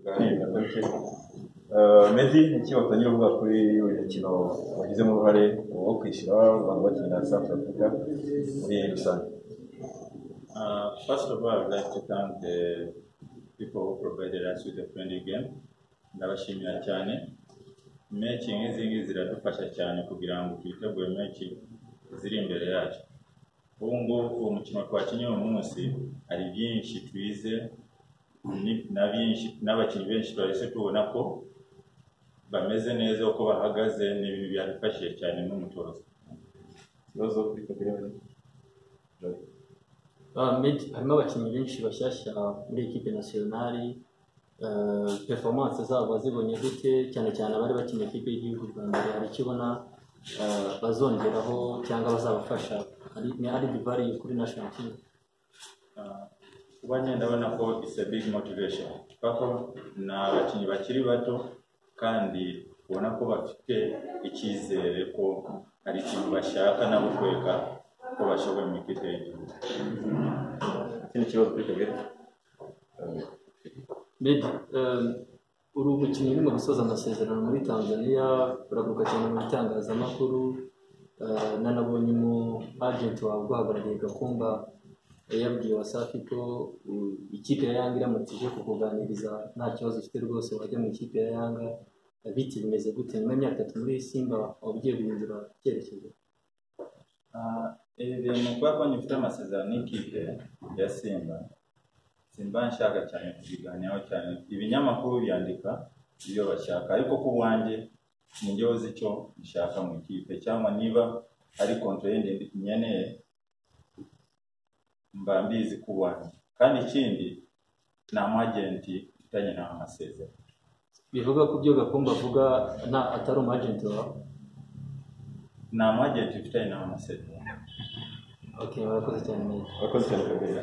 tuganira gato. Meddy iki watangira kuvuga kuri uyu mukino wagizemo uruhare wo kwishyura abantu bakina South Africa muri rusange? First of all, I'd like to thank the people who provided us with a friendly game. Ndabashimira cyane. Match nk'izi ziradufasha cyane kugira ngo twitegure match ziri imbere yacu. Ubu ngubu umukino twakinye uyu munsi hari byinshi twize n'abakinnyi benshi twahise tubona ko bameze neza uko bahagaze n'ibintu byadufashije cyane n'umutoza. Ikibazo kuri Kabila harimo abakinnyi benshi bashyashya muri equipe nationale. Performance zabo zibonye gute cyane cyane abari bakinnye equipe y'igihugu bwa mbere, hari ikibona bazongeraho cyangwa bazabafasha ari divari kuri national team? Ubanye ndabona ko it's a big motivation kuko n'abakinnyi bakiri bato kandi ubona ko bafite icyizere ko hari ikintu bashaka nabo kweka ko bashoboye mu ikipe y'igihugu. Ikindi kibazo kuri Kabila. Meddy, uri umukinnyi urimo gusoza amasezerano muri Tanzania, uravuga cyane mu bitangazamakuru, nanabonye mu agent wawe uhagarariye Gakumba yabwiye Wasafi ko ikipe ya Yanga iramutse ije kukuganiriza nta kibazo ufite rwose wajya mu ikipe ya Yanga. Biti bimeze gute nyuma y'imyaka 3 muri Simba wagiye guhindura icyerekezo? Ibintu kuba ko nyifite amasezerano n'ikipe ya Simba nshaka cyane kubiganiraho cyane. Ibinyamakuru byandika ibyo bashaka ariko ku bwanjye ninjye uzi icyo nshaka mu ikipe, cyangwa niba ari contract nyeneye mba mbizi ku bwanjye. Kandi ikindi na agent itanye na amasezerano. Bivuga ko byo Gakumba avuga atari agent wawe? Na agent itanye na amasezerano. Okay, warakoze cyane. Wakoze cyane Kabila.